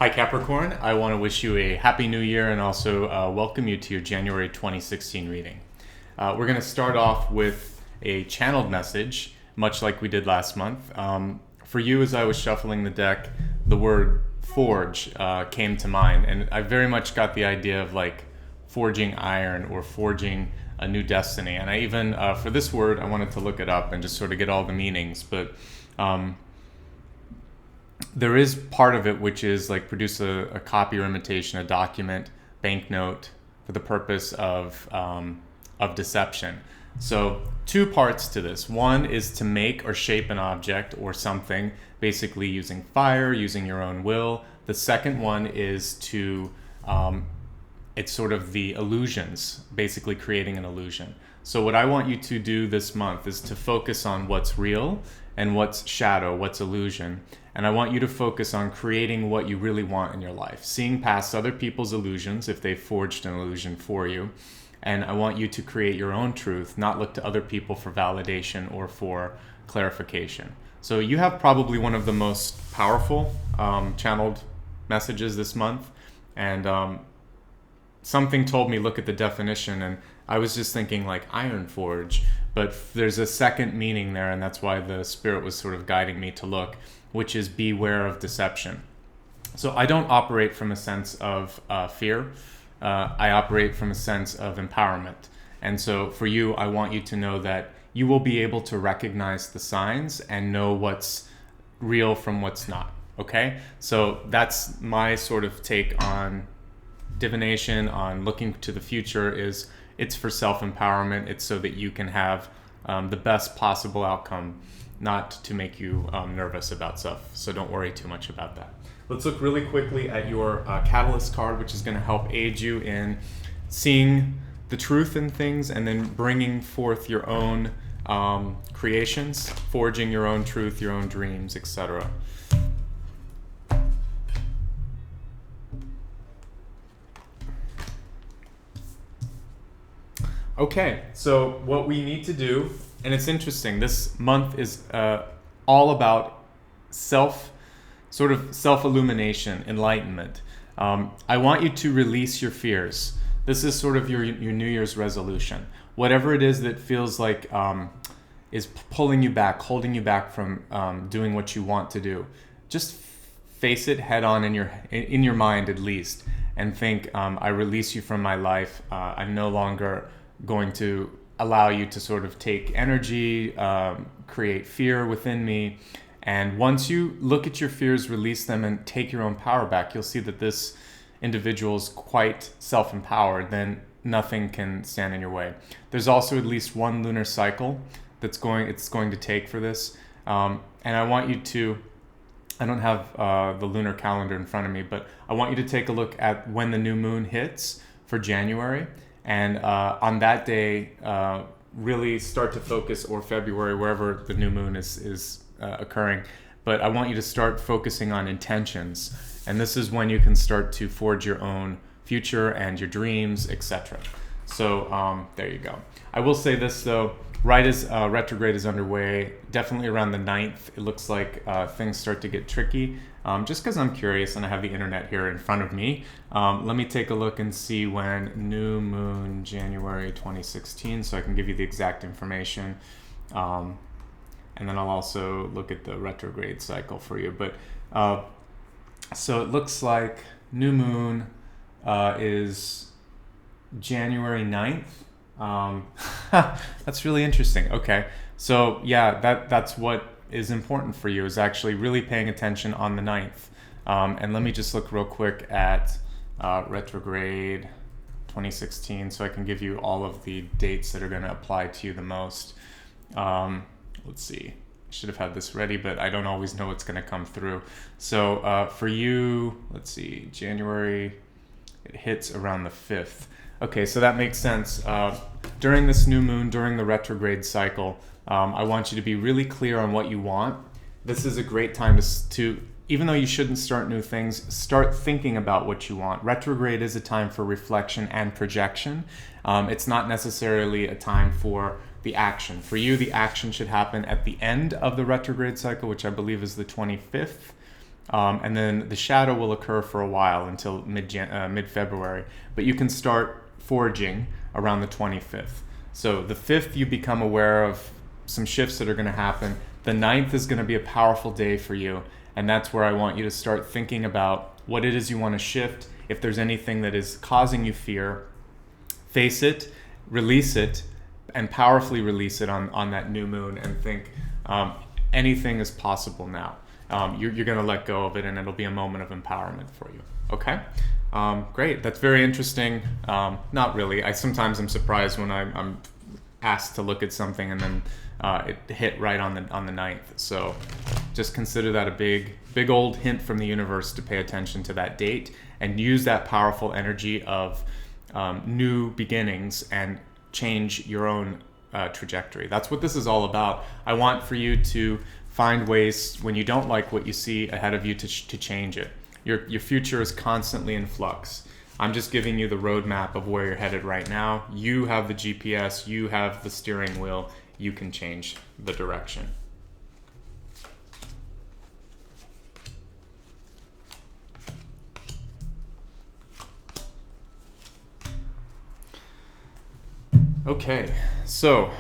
Hi Capricorn, I want to wish you a happy new year and also welcome you to your January 2016 reading. We're going to start off with a channeled message, much like we did last month. For you, as I was shuffling the deck, the word forge came to mind, and I very much got the idea of like forging iron or forging a new destiny. And I even, for this word, I wanted to look it up and just sort of get all the meanings, but there is part of it which is like produce a copy or imitation, a document, banknote for the purpose of deception. So two parts to this. One is to make or shape an object or something, basically using fire, using your own will. The second one is to, it's sort of the illusions, basically creating an illusion. So what I want you to do this month is to focus on what's real and what's shadow, what's illusion. And I want you to focus on creating what you really want in your life, seeing past other people's illusions if they forged an illusion for you. And I want you to create your own truth, not look to other people for validation or for clarification. So you have probably one of the most powerful channeled messages this month. And something told me, look at the definition, and I was just thinking like iron forge, but there's a second meaning there, and that's why the spirit was sort of guiding me to look, which is beware of deception. So I don't operate from a sense of fear. I operate from a sense of empowerment. And so for you, I want you to know that you will be able to recognize the signs and know what's real from what's not. Okay? So that's my sort of take on divination, on looking to the future. Is it's for self-empowerment. It's so that you can have the best possible outcome, not to make you nervous about stuff. So don't worry too much about that. Let's look really quickly at your Catalyst card, which is going to help aid you in seeing the truth in things and then bringing forth your own creations, forging your own truth, your own dreams, etc. Okay, so what we need to do, and it's interesting, this month is all about self-illumination, enlightenment. I want you to release your fears. This is sort of your New Year's resolution. Whatever it is that feels like is pulling you back, holding you back from doing what you want to do, just face it head on in your mind at least, and think, I release you from my life. I'm no longer going to allow you to sort of take energy, create fear within me. And once you look at your fears, release them, and take your own power back, you'll see that this individual is quite self-empowered. Then nothing can stand in your way. There's also at least one lunar cycle it's going to take for this. And I want you to, I don't have the lunar calendar in front of me, but I want you to take a look at when the new moon hits for January. And on that day, really start to focus, or February, wherever the new moon is occurring. But I want you to start focusing on intentions. And this is when you can start to forge your own future and your dreams, etc. So there you go. I will say this though, right as retrograde is underway, definitely around the 9th, it looks like things start to get tricky. Just because I'm curious and I have the internet here in front of me, let me take a look and see when new moon, January 2016, so I can give you the exact information. And then I'll also look at the retrograde cycle for you. But so it looks like new moon is January 9th. That's really interesting. Okay. So yeah, that's what is important for you, is actually really paying attention on the 9th. And let me just look real quick at retrograde 2016 so I can give you all of the dates that are going to apply to you the most. Let's see. I should have had this ready, but I don't always know what's going to come through. So for you, let's see, January, it hits around the 5th. Okay, so that makes sense. During this new moon, during the retrograde cycle, I want you to be really clear on what you want. This is a great time to, even though you shouldn't start new things, start thinking about what you want. Retrograde is a time for reflection and projection. It's not necessarily a time for the action. For you, the action should happen at the end of the retrograde cycle, which I believe is the 25th. And then the shadow will occur for a while until mid-February. But you can start foraging around the 25th. So the 5th, you become aware of some shifts that are going to happen. The 9th is going to be a powerful day for you. And that's where I want you to start thinking about what it is you want to shift. If there's anything that is causing you fear, face it, release it, and powerfully release it on that new moon, and think anything is possible now. You're going to let go of it, and it'll be a moment of empowerment for you. Okay? Great. That's very interesting. Not really. Sometimes I'm surprised when I'm asked to look at something and then it hit right on the 9th. So just consider that a big old hint from the universe to pay attention to that date and use that powerful energy of new beginnings and change your own trajectory. That's what this is all about. I want for you to find ways when you don't like what you see ahead of you to change it. Your future is constantly in flux. I'm just giving you the roadmap of where you're headed right now. You have the GPS, you have the steering wheel, you can change the direction. Okay, so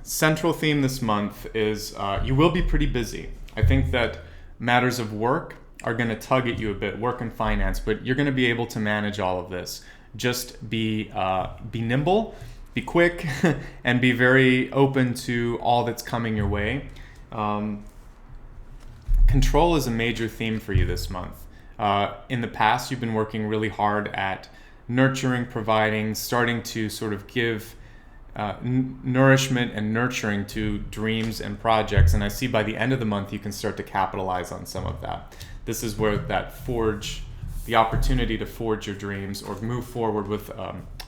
central theme this month is you will be pretty busy. I think that matters of work are going to tug at you a bit, work and finance, but you're going to be able to manage all of this. Just be nimble, be quick, and be very open to all that's coming your way. Control is a major theme for you this month. In the past, you've been working really hard at nurturing, providing, starting to sort of give nourishment and nurturing to dreams and projects, and I see by the end of the month you can start to capitalize on some of that. This is where the opportunity to forge your dreams or move forward with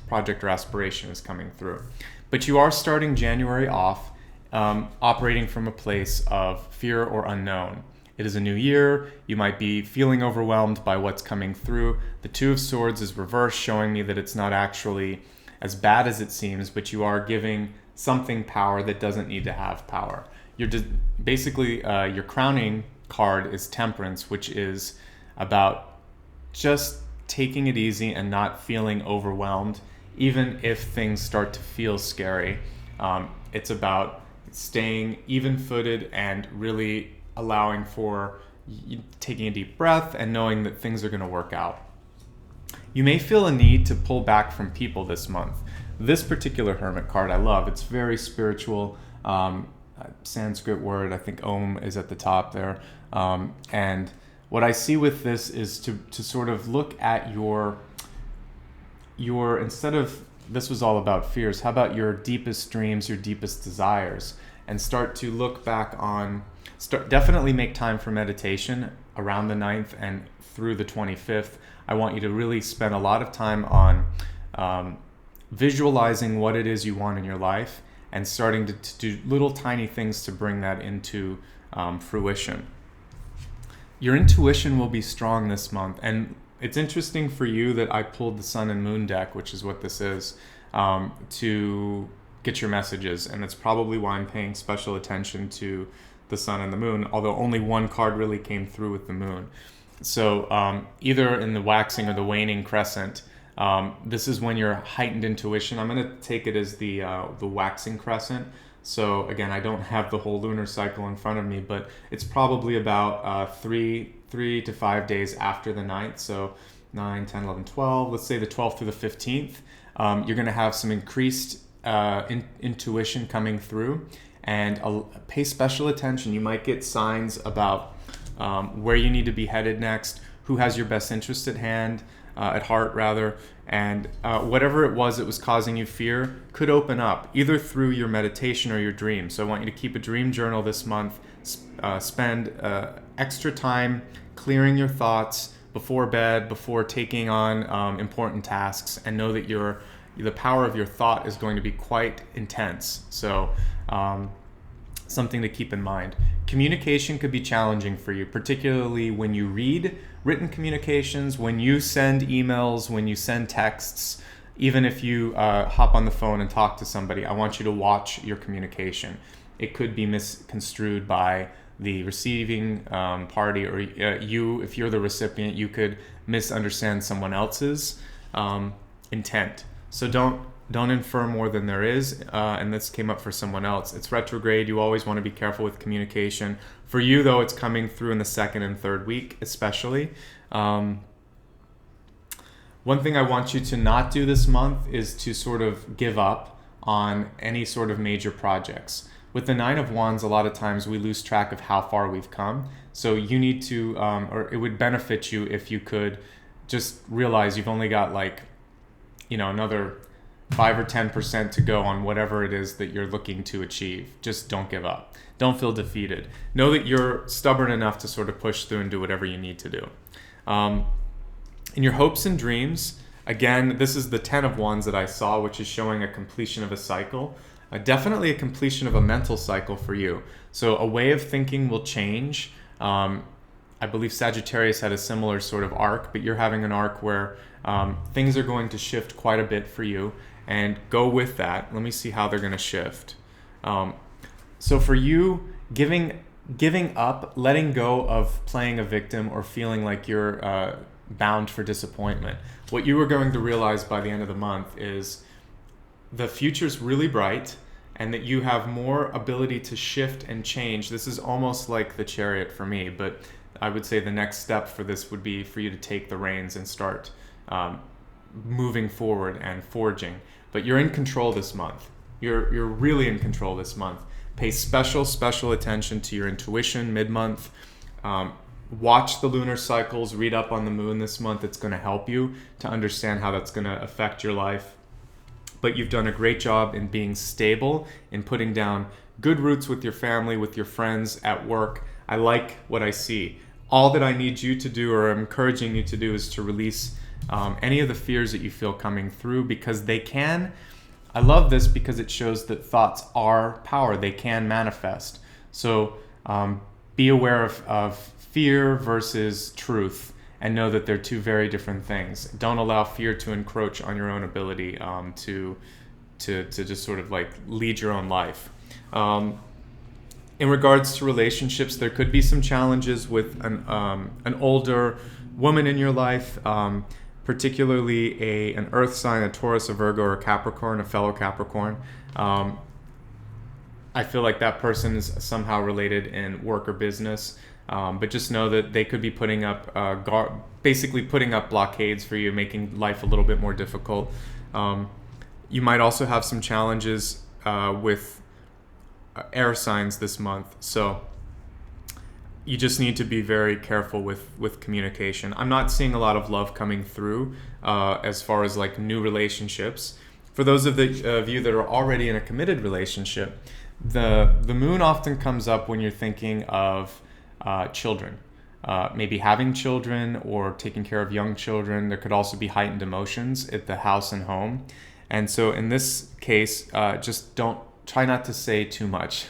project or aspiration is coming through. But you are starting January off operating from a place of fear or unknown. It is a new year. You might be feeling overwhelmed by what's coming through. The Two of Swords is reversed, showing me that it's not actually as bad as it seems, but you are giving something power that doesn't need to have power. You're basically your crowning card is Temperance, which is about just taking it easy and not feeling overwhelmed, even if things start to feel scary. It's about staying even-footed and really allowing for taking a deep breath and knowing that things are going to work out. You may feel a need to pull back from people this month. This particular Hermit card I love. It's very spiritual. Sanskrit word, I think Om is at the top there. And what I see with this is to sort of look at your instead of, this was all about fears, how about your deepest dreams, your deepest desires, and start to look back on, definitely make time for meditation around the 9th and through the 25th. I want you to really spend a lot of time on visualizing what it is you want in your life and starting to do little tiny things to bring that into fruition. Your intuition will be strong this month, and it's interesting for you that I pulled the Sun and Moon deck, which is what this is, to get your messages, and that's probably why I'm paying special attention to the Sun and the Moon, although only one card really came through with the Moon. So either in the waxing or the waning crescent, this is when your heightened intuition, I'm going to take it as the waxing crescent. So again, I don't have the whole lunar cycle in front of me, but it's probably about 3 to 5 days after the 9th. So 9, 10, 11, 12, let's say the 12th through the 15th. You're going to have some increased intuition coming through, and pay special attention. You might get signs about where you need to be headed next, who has your best interest at heart rather, and whatever it was that was causing you fear could open up either through your meditation or your dreams. So I want you to keep a dream journal this month. Spend extra time clearing your thoughts before bed, before taking on important tasks, and know that the power of your thought is going to be quite intense. So something to keep in mind. Communication could be challenging for you, particularly when you read written communications, when you send emails, when you send texts, even if you hop on the phone and talk to somebody. I want you to watch your communication. It could be misconstrued by the receiving party, or you, if you're the recipient, you could misunderstand someone else's intent. So don't infer more than there is, and this came up for someone else. It's retrograde. You always want to be careful with communication. For you, though, it's coming through in the second and third week, especially. One thing I want you to not do this month is to sort of give up on any sort of major projects. With the Nine of Wands, a lot of times we lose track of how far we've come. So you need to, or it would benefit you if you could just realize you've only got another 5 or 10% to go on whatever it is that you're looking to achieve. Just don't give up. Don't feel defeated. Know that you're stubborn enough to sort of push through and do whatever you need to do. In your hopes and dreams, again, this is the 10 of Wands that I saw, which is showing a completion of a cycle. Definitely a completion of a mental cycle for you. So a way of thinking will change. I believe Sagittarius had a similar sort of arc, but you're having an arc where things are going to shift quite a bit for you, and go with that. Let me see how they're going to shift. So for you, giving up, letting go of playing a victim or feeling like you're bound for disappointment. What you are going to realize by the end of the month is the future's really bright, and that you have more ability to shift and change. This is almost like the Chariot for me, but I would say the next step for this would be for you to take the reins and start moving forward and forging. But you're in control this month. You're really in control this month. Pay special attention to your intuition mid-month. Watch the lunar cycles, read up on the moon this month. It's going to help you to understand how that's going to affect your life. But you've done a great job in being stable, in putting down good roots with your family, with your friends, at work. I like what I see. All that I need you to do, or I'm encouraging you to do, is to release any of the fears that you feel coming through, because they can. I love this because it shows that thoughts are power. They can manifest. So be aware of fear versus truth, and know that they're two very different things. Don't allow fear to encroach on your own ability to just sort of like lead your own life. In regards to relationships, there could be some challenges with an older woman in your life, particularly an earth sign, a Taurus, a Virgo, or a Capricorn, a fellow Capricorn. I feel like that person is somehow related in work or business, but just know that they could be putting up, basically putting up blockades for you, making life a little bit more difficult. You might also have some challenges with air signs this month, so you just need to be very careful with communication. I'm not seeing a lot of love coming through as far as like new relationships. For those of you that are already in a committed relationship, the moon often comes up when you're thinking of children, maybe having children or taking care of young children. There could also be heightened emotions at the house and home. And so in this case, just try not to say too much.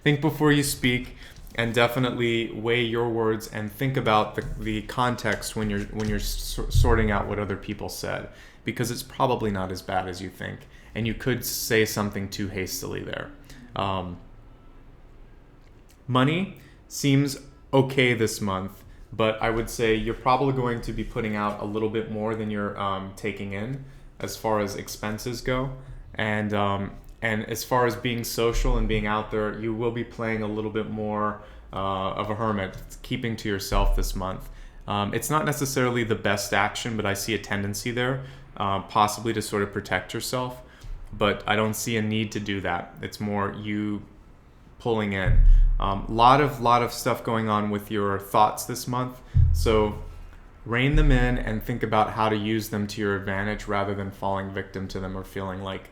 Think before you speak, and definitely weigh your words and think about the context when you're sorting out what other people said, because it's probably not as bad as you think, and you could say something too hastily there. Money seems okay this month, but I would say you're probably going to be putting out a little bit more than you're taking in as far as expenses go. And as far as being social and being out there, you will be playing a little bit more of a hermit, keeping to yourself this month. It's not necessarily the best action, but I see a tendency there, possibly to sort of protect yourself. But I don't see a need to do that. It's more you pulling in. Lot of stuff going on with your thoughts this month. So rein them in and think about how to use them to your advantage rather than falling victim to them or feeling like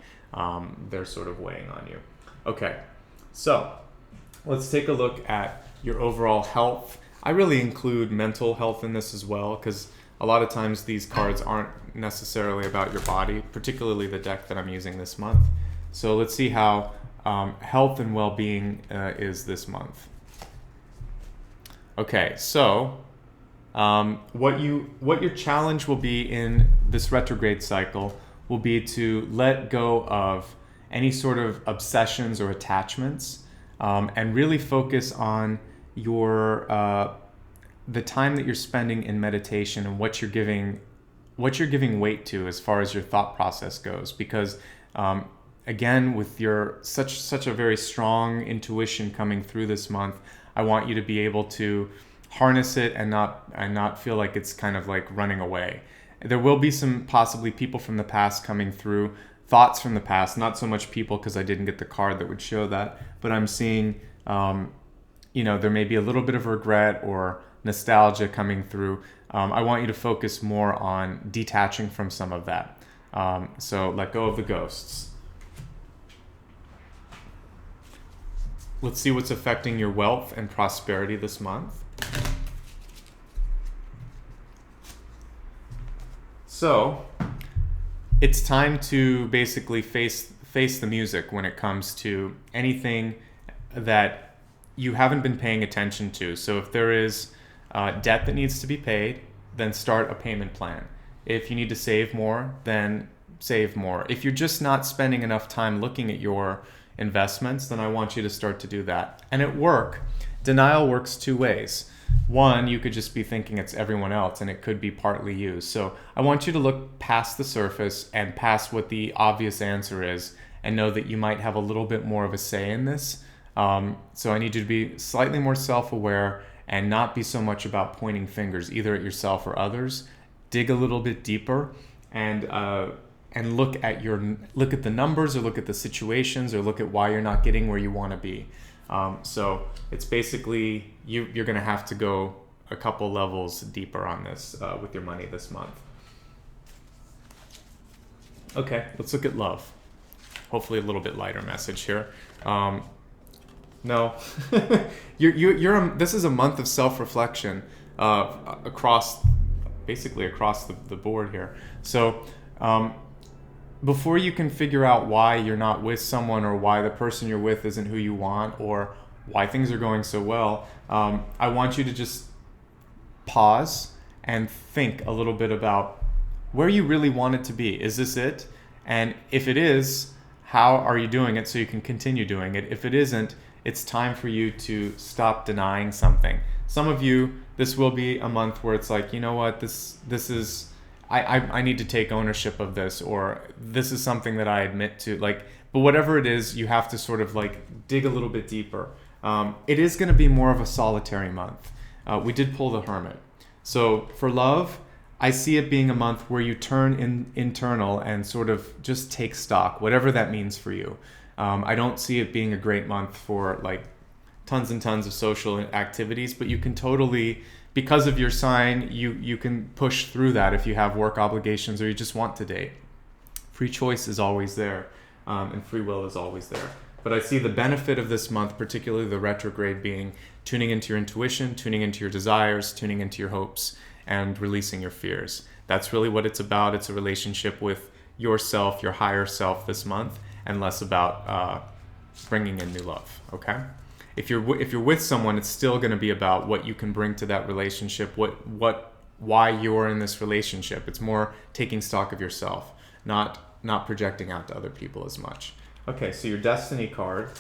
they're sort of weighing on you. Okay, so let's take a look at your overall health. I really include mental health in this as well, because a lot of times these cards aren't necessarily about your body, particularly the deck that I'm using this month. So let's see how health and well-being is this month. Okay, so what your challenge will be in this retrograde cycle will be to let go of any sort of obsessions or attachments, and really focus on your the time that you're spending in meditation and what you're giving weight to as far as your thought process goes, because again, with your such a very strong intuition coming through this month, I want you to be able to harness it and not feel like it's kind of like running away. There will be some possibly people from the past coming through, thoughts from the past, not so much people because I didn't get the card that would show that, but I'm seeing there may be a little bit of regret or nostalgia coming through. I want you to focus more on detaching from some of that. So let go of the ghosts. Let's see what's affecting your wealth and prosperity this month. So it's time to basically face the music when it comes to anything that you haven't been paying attention to. So if there is debt that needs to be paid, then start a payment plan. If you need to save more, then save more. If you're just not spending enough time looking at your investments, then I want you to start to do that. And at work, denial works two ways. One, you could just be thinking it's everyone else, and it could be partly you. So I want you to look past the surface and past what the obvious answer is, and know that you might have a little bit more of a say in this. So I need you to be slightly more self-aware and not be so much about pointing fingers either at yourself or others. Dig a little bit deeper and look at the numbers, or look at the situations, or look at why you're not getting where you want to be. So it's basically you're going to have to go a couple levels deeper on this with your money this month. Okay, let's look at love. Hopefully a little bit lighter message here. No, this is a month of self-reflection across the board here. So before you can figure out why you're not with someone, or why the person you're with isn't who you want, or why things are going so well, I want you to just pause and think a little bit about where you really want it to be. Is this it? And if it is, how are you doing it so you can continue doing it? If it isn't, it's time for you to stop denying something. Some of you, this will be a month where it's like, you know what, this is, I need to take ownership of this, or this is something that I admit to, but whatever it is, you have to sort of dig a little bit deeper. It is going to be more of a solitary month. We did pull the Hermit. So for love, I see it being a month where you turn internal and sort of just take stock, whatever that means for you. I don't see it being a great month for tons and tons of social activities, but you can totally, because of your sign, you can push through that if you have work obligations or you just want to date. Free choice is always there, and free will is always there. But I see the benefit of this month, particularly the retrograde, being tuning into your intuition, tuning into your desires, tuning into your hopes, and releasing your fears. That's really what it's about. It's a relationship with yourself, your higher self this month, and less about bringing in new love, okay? If you're with someone, it's still going to be about what you can bring to that relationship, why you're in this relationship. It's more taking stock of yourself, not projecting out to other people as much. Okay, so your destiny card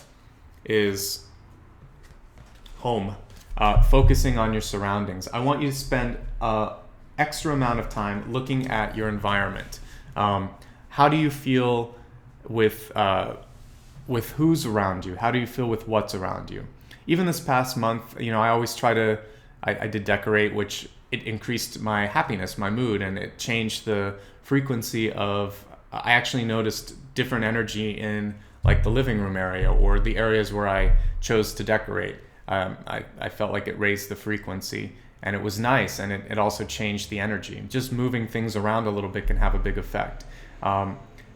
is home, focusing on your surroundings. I want you to spend an extra amount of time looking at your environment. How do you feel with who's around you? How do you feel with what's around you? Even this past month, I always I did decorate, which it increased my happiness, my mood, and it changed the frequency of, I actually noticed different energy in the living room area or the areas where I chose to decorate. I felt like it raised the frequency, and it was nice, and it also changed the energy. Just moving things around a little bit can have a big effect.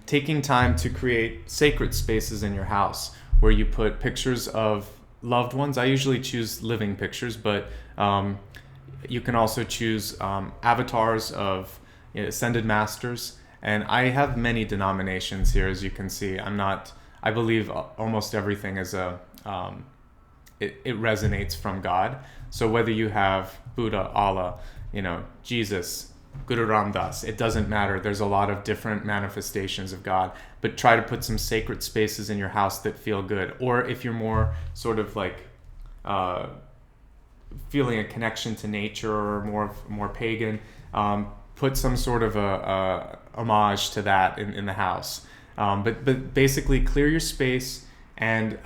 Taking time to create sacred spaces in your house where you put pictures of loved ones. I usually choose living pictures, but you can also choose avatars of ascended masters. And I have many denominations here, as you can see. I believe almost everything is it resonates from God. So whether you have Buddha, Allah, Jesus, Guru Ram Das, it doesn't matter. There's a lot of different manifestations of God, but try to put some sacred spaces in your house that feel good. Or if you're more sort of feeling a connection to nature or more pagan, put some sort of a homage to that in the house. But basically clear your space and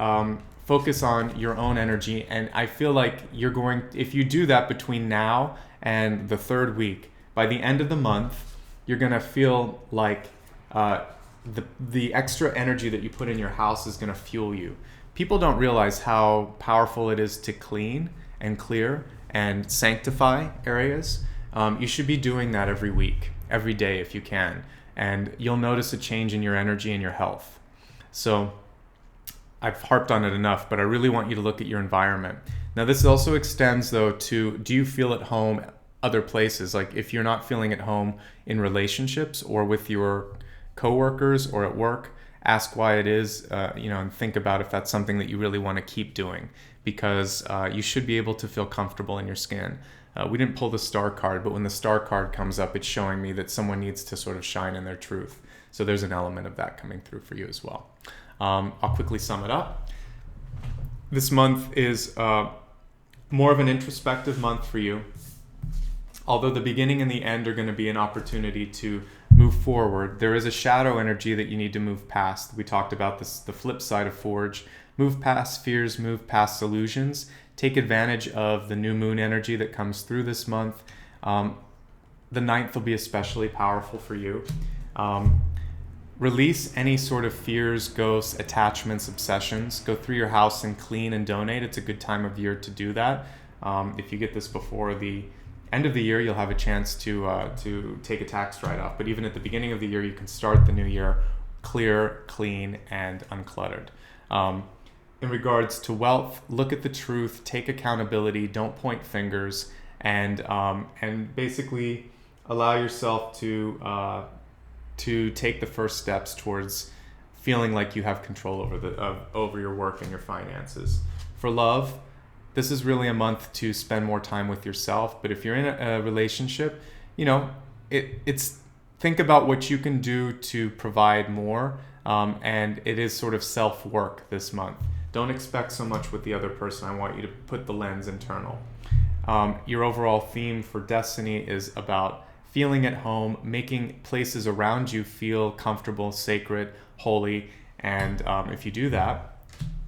focus on your own energy. And I feel like if you do that between now and the third week, by the end of the month, you're gonna feel like the extra energy that you put in your house is gonna fuel you. People don't realize how powerful it is to clean and clear and sanctify areas. You should be doing that every week, every day if you can, and you'll notice a change in your energy and your health. So I've harped on it enough, but I really want you to look at your environment. Now this also extends though to, do you feel at home other places? Like if you're not feeling at home in relationships or with your coworkers or at work, ask why it is, and think about if that's something that you really want to keep doing, because you should be able to feel comfortable in your skin. We didn't pull the star card, but when the star card comes up, it's showing me that someone needs to sort of shine in their truth. So there's an element of that coming through for you as well. I'll quickly sum it up. This month is more of an introspective month for you. Although the beginning and the end are going to be an opportunity to move forward, there is a shadow energy that you need to move past. We talked about this, the flip side of Forge. Move past fears, move past illusions. Take advantage of the new moon energy that comes through this month. The 9th will be especially powerful for you. Release any sort of fears, ghosts, attachments, obsessions. Go through your house and clean and donate. It's a good time of year to do that. If you get this before the end of the year, you'll have a chance to take a tax write-off. But even at the beginning of the year, you can start the new year clear, clean, and uncluttered. In regards to wealth, look at the truth, take accountability, don't point fingers, and basically allow yourself to take the first steps towards feeling like you have control over your work and your finances. For love, this is really a month to spend more time with yourself. But if you're in a relationship, it's think about what you can do to provide more, and it is sort of self-work this month. Don't expect so much with the other person. I want you to put the lens internal. Your overall theme for Destiny is about feeling at home, making places around you feel comfortable, sacred, holy, and if you do that,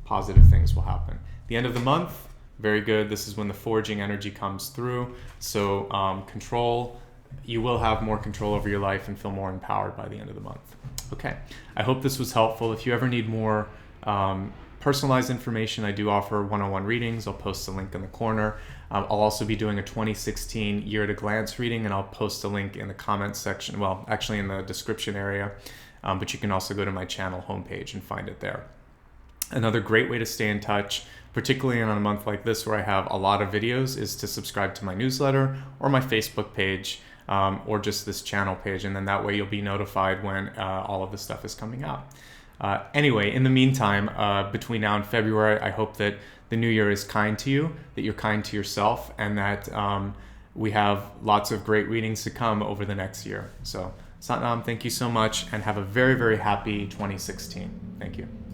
positive things will happen. The end of the month, very good. This is when the forging energy comes through. So control, you will have more control over your life and feel more empowered by the end of the month. Okay, I hope this was helpful. If you ever need more personalized information, I do offer one-on-one readings. I'll post a link in the corner. I'll also be doing a 2016 year at a glance reading, and I'll post a link in the comments section, well, actually in the description area, but you can also go to my channel homepage and find it there. Another great way to stay in touch, particularly on a month like this where I have a lot of videos, is to subscribe to my newsletter or my Facebook page, or just this channel page, and then that way you'll be notified when all of this stuff is coming out. Anyway, in the meantime, between now and February, I hope that the new year is kind to you, that you're kind to yourself, and that we have lots of great readings to come over the next year. So, Satnam, thank you so much, and have a very, very happy 2016. Thank you.